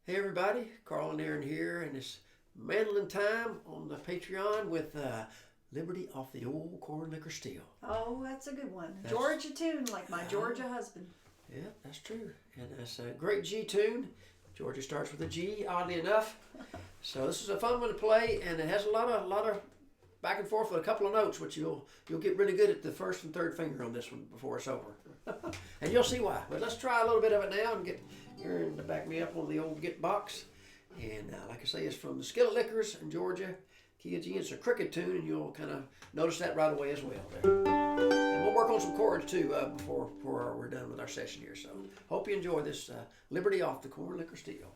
Hey everybody, Carl and Aaron here, and it's Mandolin time on the Patreon with Liberty off the old corn liquor still. Oh, that's a good one. That's, Georgia tune, like my Georgia husband. Yeah, that's true. And it's a great G tune. Georgia starts with a G, oddly enough. So this is a fun one to play, and it has a lot of back and forth with a couple of notes, which you'll get really good at the first and third finger on this one before it's over. And you'll see why. But let's try a little bit of it now and get Aaron to back me up on the old Get box. And like I say, it's from the Skillet Liquors in Georgia. Key G, it's a cricket tune, and you'll kind of notice that right away as well there. And we'll work on some chords too before we're done with our session here. So hope you enjoy this Liberty off the corn liquor still.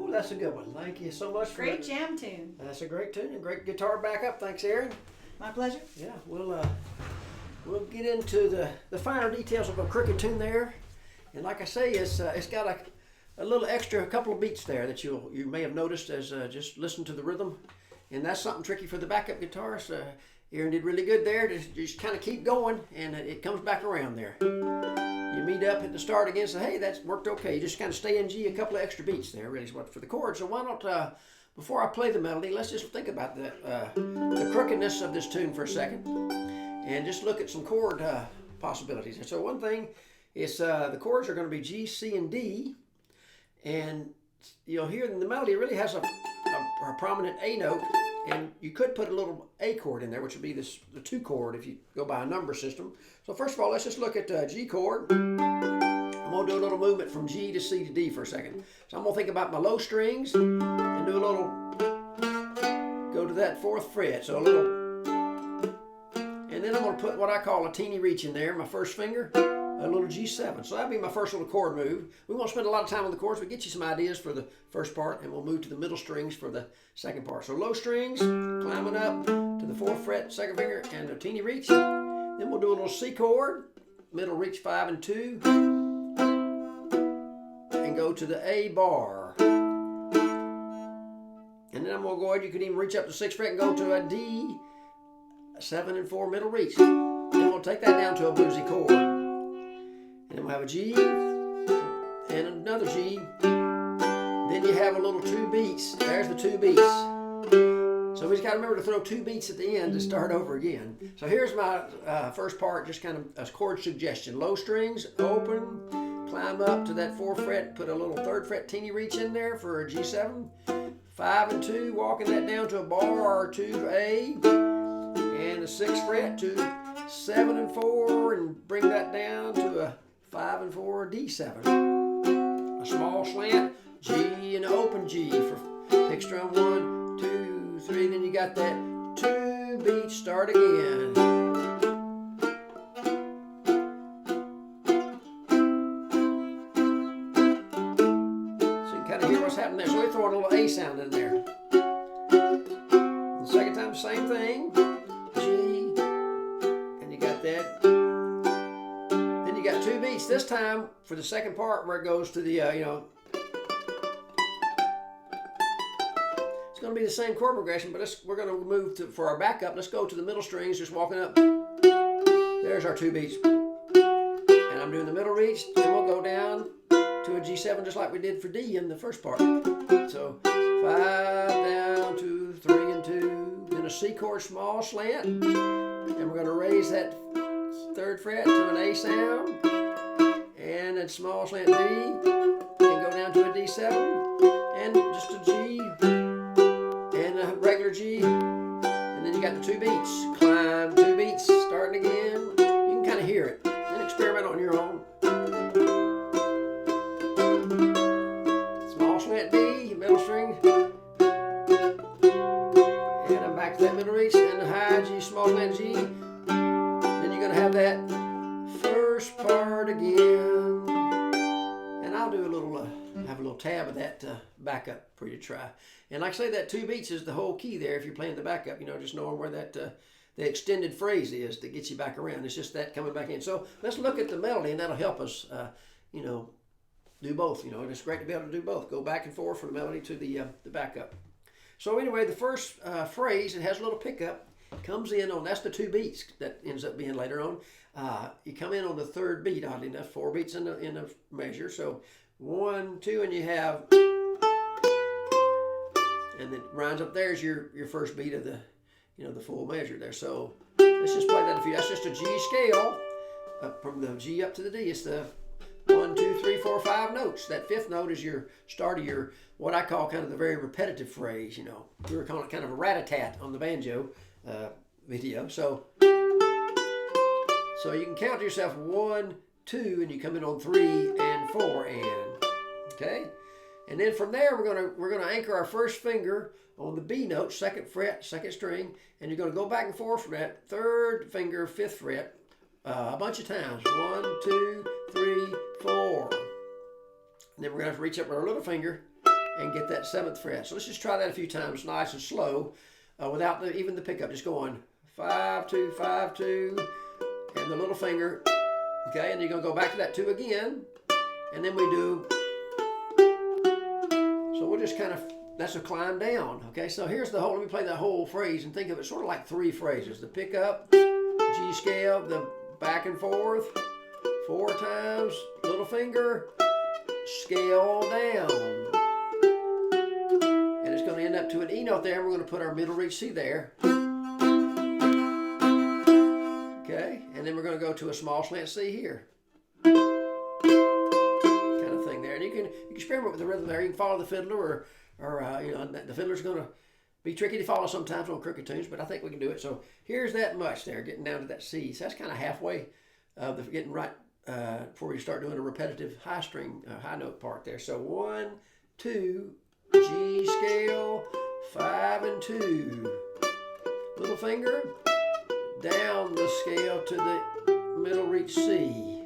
That's a good one. Thank you so much for Great jam tune. That's a great tune and great guitar backup. Thanks, Aaron. My pleasure. Yeah, we'll get into the finer details of a cricket tune there, and like I say, it's got a little extra, a couple of beats there that you may have noticed as just listen to the rhythm, and that's something tricky for the backup guitarist. Aaron did really good there. Just kind of keep going, and it comes back around there. You meet up at the start again, say, hey, that's worked okay. You just kind of stay in G, a couple of extra beats there, really is what for the chord. So why not, before I play the melody, let's just think about the crookedness of this tune for a second, and just look at some chord possibilities. And so one thing is the chords are going to be G, C, and D, and you'll hear in the melody it really has a prominent A note, and you could put a little A chord in there, which would be the 2 chord if you go by a number system. So first of all, let's just look at G chord. I'm going to do a little movement from G to C to D for a second. So I'm going to think about my low strings and do a little, go to that 4th fret. So a little, and then I'm going to put what I call a teeny reach in there, my first finger, a little G7. So that'll be my first little chord move. We won't spend a lot of time on the chords, but get you some ideas for the first part, and we'll move to the middle strings for the second part. So low strings, climbing up to the 4th fret, 2nd finger, and a teeny reach. Then we'll do a little C chord, middle reach 5 and 2, and go to the A bar. And then I'm going to go ahead, you can even reach up to 6th fret and go to a D, 7 and 4 middle reach. Then we'll take that down to a bluesy chord. And then we'll have a G, and another G. Then you have a little 2 beats. There's the 2 beats. So we just got to remember to throw 2 beats at the end to start over again. So here's my first part, just kind of a chord suggestion. Low strings, open, climb up to that 4th fret, put a little 3rd fret teeny reach in there for a G7. 5 and 2, walking that down to a bar or 2 to A, and a 6th fret to 7 and 4, and bring that down to a 5 and 4 D7. A small slant, G and open G for pick strum 1, 2, 3. Then you got that 2 beats. Start again. So you can kind of hear what's happening there. So we throw a little A sound in there. The second time, same thing. G, and you got that. got 2 beats. This time for the second part where it goes to the, you know, it's going to be the same chord progression, but we're going to move to, for our backup, let's go to the middle strings, just walking up. There's our 2 beats. And I'm doing the middle reach, then we'll go down to a G7 just like we did for D in the first part. So 5 down to 3 and 2, then a C chord small slant, and we're going to raise that 3rd fret to an A sound, and then small slant D, and go down to a D7, and just a G, and a regular G, and then you got the 2 beats. Climb 2 beats, starting again. You can kind of hear it, and experiment on your own. Small slant D, middle string, and I'm back to that middle reach, and the high G, small slant G. Then you're going to have that first part again, and I'll do a little, have a little tab of that backup for you to try. And like I say, that 2 beats is the whole key there if you're playing the backup, you know, just knowing where that the extended phrase is to get you back around. It's just that coming back in. So let's look at the melody, and that'll help us, you know, do both. You know, and it's great to be able to do both. Go back and forth from the melody to the backup. So anyway, the first phrase, it has a little pickup, comes in on, that's the 2 beats that ends up being later on. You come in on the 3rd beat, oddly enough, 4 beats in a measure. So 1, 2, and you have, and then rounds up there's your first beat of the, you know, the full measure there. So let's just play that a few. That's just a G scale from the G up to the D. It's the 1, 2, 3, 4, 5 notes. That 5th note is your start of your, what I call kind of the very repetitive phrase, you know. We were calling it kind of a rat-a-tat on the banjo video. So you can count to yourself 1, 2, and you come in on 3 and 4 and, okay? And then from there we're gonna anchor our first finger on the B note, 2nd fret, 2nd string, and you're gonna go back and forth from that 3rd finger, 5th fret, a bunch of times. 1, 2, 3, 4. And then we're gonna have to reach up with our little finger and get that 7th fret. So let's just try that a few times, nice and slow, without even the pickup. Just going 5, 2, 5, 2, and the little finger. Okay, and you're gonna go back to that 2 again, and then we do. So we'll just kind of, that's a climb down. Okay, so here's the whole. Let me play that whole phrase and think of it sort of like 3 phrases: the pickup, G scale, the back and forth, 4 times, little finger, scale down. And it's going to end up to an E note there, and we're going to put our middle reach C there. Okay, and then we're going to go to a small slant C here. Kind of thing there. And you can experiment with the rhythm there. You can follow the fiddler, or you know, the fiddler's going to be tricky to follow sometimes on crooked tunes, but I think we can do it. So here's that much there, getting down to that C. So that's kind of halfway of the getting right before you start doing a repetitive high string, high note part there. So 1, 2, G scale, 5 and 2. Little finger, down the scale to the middle reach C.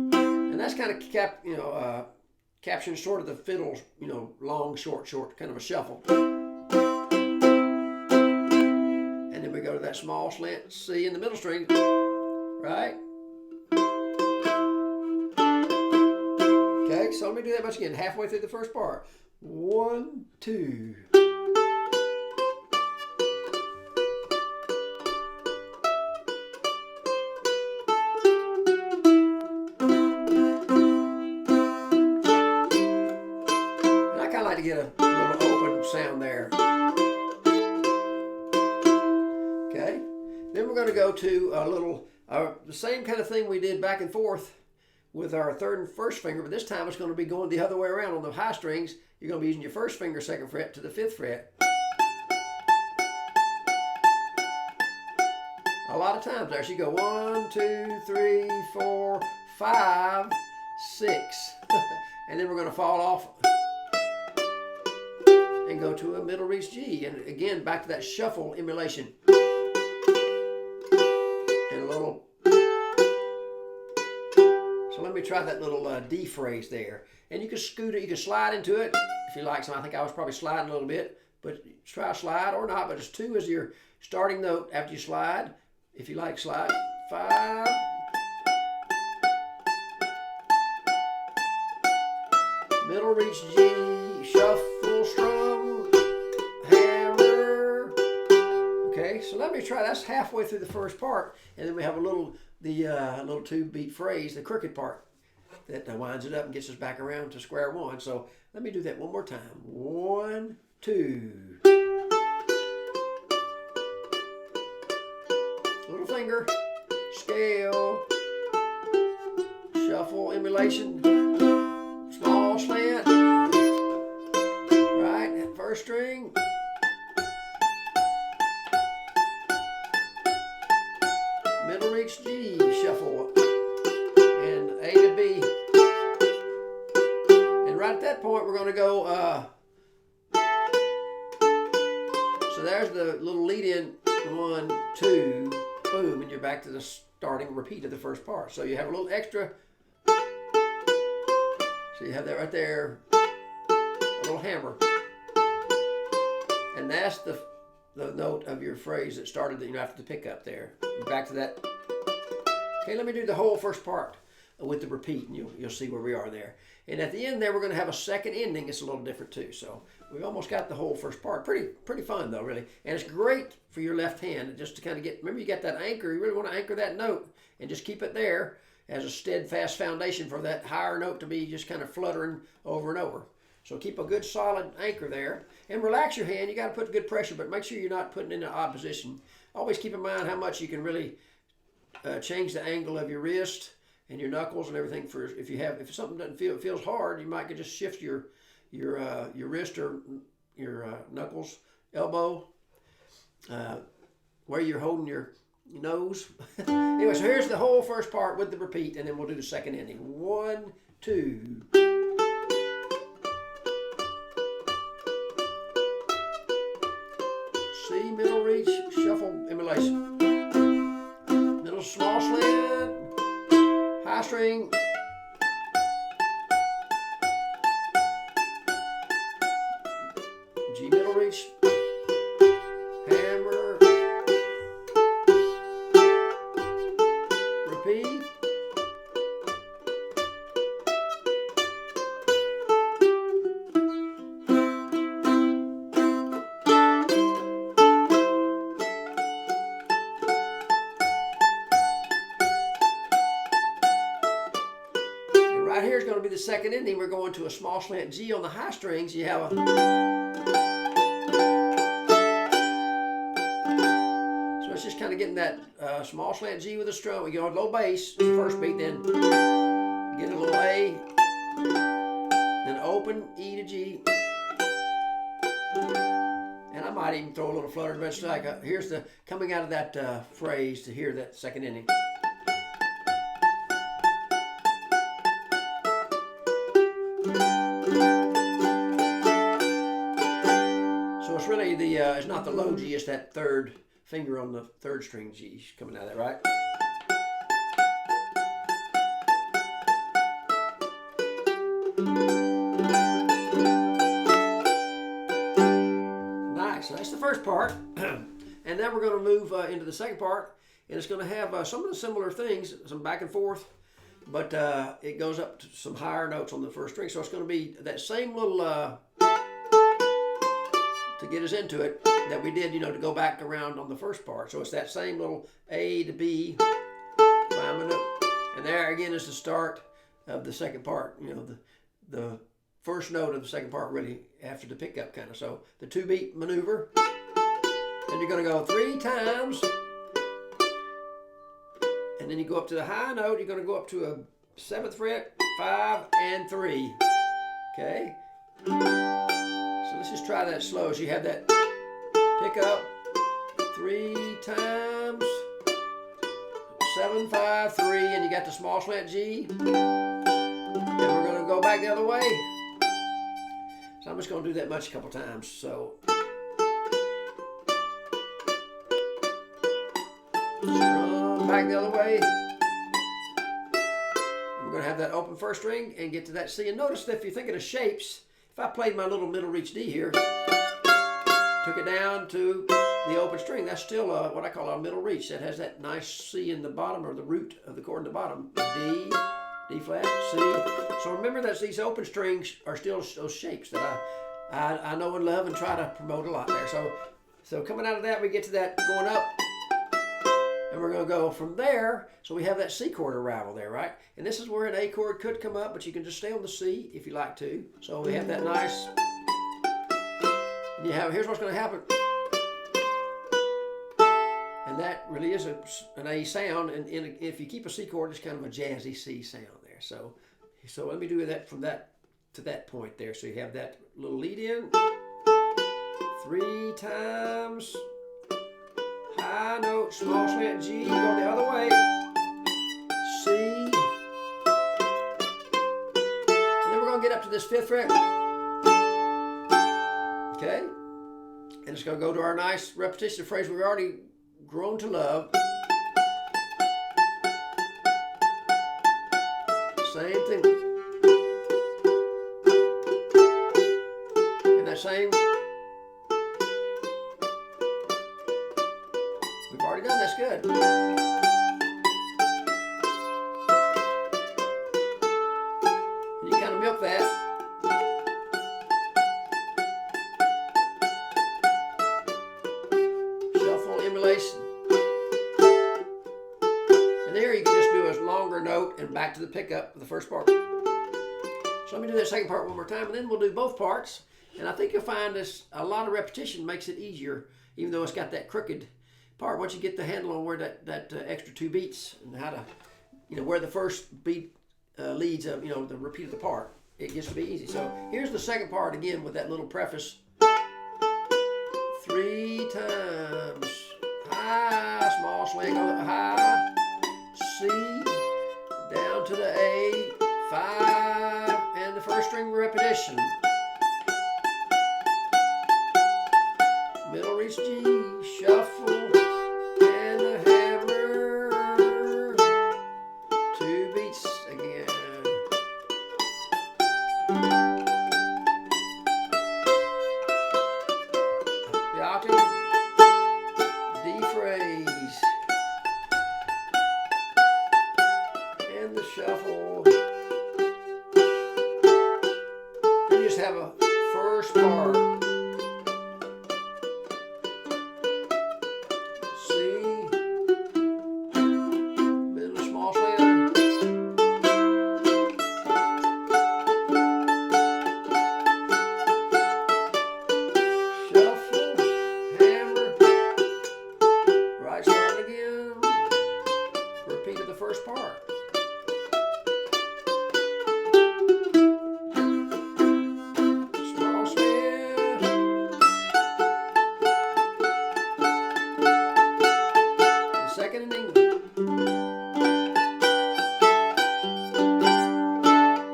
And that's kind of capturing sort of the fiddle's, you know, long, short, kind of a shuffle. And then we go to that small slant C in the middle string, right? Okay, so let me do that much again, halfway through the first part. 1, 2. To get a little open sound there. Okay, then we're going to go to a little the same kind of thing we did back and forth with our 3rd and 1st finger, but this time it's going to be going the other way around. On the high strings, you're going to be using your 1st finger, 2nd fret to the 5th fret. A lot of times there. So you go 1, 2, 3, 4, 5, 6, and then we're going to fall off and go to a middle reach G, and again back to that shuffle emulation, and a little. So let me try that little D phrase there, and you can scoot it, you can slide into it if you like. So I think I was probably sliding a little bit, but try slide or not. But it's 2 as your starting note after you slide. If you like, slide 5. Middle reach G, shuffle, strum, hammer. Okay, so let me try. That's halfway through the first part, and then we have a little 2-beat phrase, the crooked part, that winds it up and gets us back around to square one. So let me do that one more time. 1, 2. Little finger, scale, shuffle, emulation, small slant, right, that first string. Middle reach G, shuffle, and A to B. And right at that point, we're going to go, so there's the little lead in, 1, 2, boom, and you're back to the starting repeat of the first part. So you have a little extra. So you have that right there, a little hammer. And that's the note of your phrase that started that you have to pick up there. Back to that. Okay, let me do the whole first part with the repeat, and you'll see where we are there. And at the end there, we're going to have a second ending. It's a little different too. So we've almost got the whole first part. Pretty fun though, really. And it's great for your left hand just to kind of get, remember you got that anchor. You really want to anchor that note and just keep it there as a steadfast foundation for that higher note to be just kind of fluttering over and over. So keep a good solid anchor there. And relax your hand. You got to put good pressure, but make sure you're not putting it in an odd position. Always keep in mind how much you can really change the angle of your wrist and your knuckles and everything. For if something doesn't feels hard, you might could just shift your wrist or your knuckles, elbow, where you're holding your nose. Anyway, so here's the whole first part with the repeat, and then we'll do the second ending. 1, 2. C, middle reach, shuffle, emulation. Middle small slant, high string. G middle reach, hammer, repeat. Right here is going to be the second ending. We're going to a small slant G on the high strings. You have a, so it's just kind of getting that small slant G with a strum. We go on low bass, the first beat, then get a little A, then open E to G, and I might even throw a little flutter, but it's like here's the coming out of that phrase to hear that second ending. So it's really it's not the low G, it's that third finger on the third string G coming out of that, right? Nice, so that's the first part. And then we're going to move into the second part, and it's going to have some of the similar things, some back and forth, but it goes up to some higher notes on the first string. So it's going to be that same little, to get us into it, that we did, to go back around on the first part. So it's that same little A to B, climbing up. And there again is the start of the second part, the first note of the second part really after the pickup kind of. So the 2-beat maneuver. And you're going to go 3 times. And then you go up to the high note. You're going to go up to a 7th fret, 5, and 3. Okay? So let's just try that slow. So you have that pick up 3 times, 7, 5, 3, and you got the small slant G. And we're going to go back the other way. So I'm just going to do that much a couple times. So strum back the other way. And we're going to have that open first string and get to that C. And notice that if you're thinking of shapes, if I played my little middle reach D here, took it down to the open string. That's still what I call a middle reach. That has that nice C in the bottom, or the root of the chord in the bottom. D flat, C. So remember that these open strings are still those shapes that I know and love and try to promote a lot there. So coming out of that, we get to that going up, and we're going to go from there. So we have that C chord arrival there, right? And this is where an A chord could come up, but you can just stay on the C if you like to. So we have that nice, and here's what's going to happen. And that really is an A sound, and if you keep a C chord, it's kind of a jazzy C sound there. So let me do that from that to that point there. So you have that little lead in, 3 times, high note, small slant G, go the other way, C, and then we're going to get up to this 5th fret, okay, and it's going to go to our nice repetition phrase we've already grown to love. Same thing. And that same. We've already done. That's good. And you kind of milk that. Shuffle, emulation. And there you can just do a longer note and back to the pickup of the first part. So let me do that second part one more time, and then we'll do both parts. And I think you'll find this, a lot of repetition makes it easier, even though it's got that crooked part. Once you get the handle on where that extra 2 beats and how to, where the first beat leads, the repeat of the part, it gets to be easy. So here's the second part again with that little preface. 3 times, high, small swing on the high, C, down to the A, 5, and the first string repetition. Middle reach G, shuffle, and the hammer, 2 beats again. The octave, D phrase, and the shuffle. Then you just have a first part. First part. Small swing. The second in English.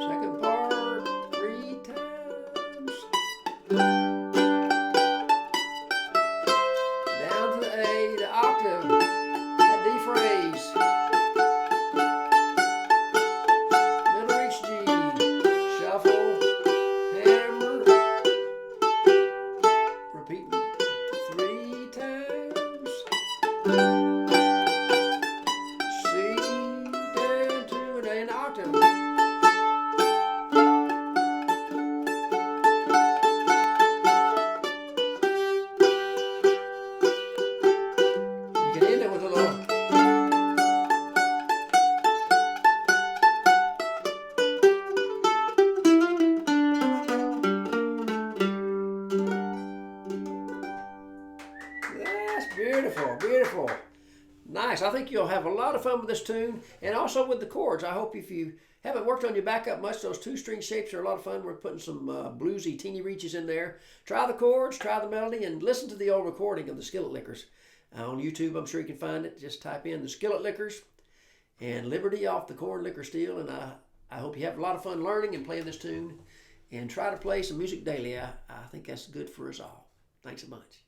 Second part 3 times. Down to the A, the octave, that D phrase. Beautiful, beautiful. Nice. I think you'll have a lot of fun with this tune, and also with the chords. I hope if you haven't worked on your backup much, those 2-string shapes are a lot of fun. We're putting some bluesy teeny reaches in there. Try the chords, try the melody, and listen to the old recording of the Skillet Lickers. On YouTube, I'm sure you can find it. Just type in the Skillet Lickers and Liberty off the Corn Liquor Steel, and I hope you have a lot of fun learning and playing this tune, and try to play some music daily. I think that's good for us all. Thanks so much.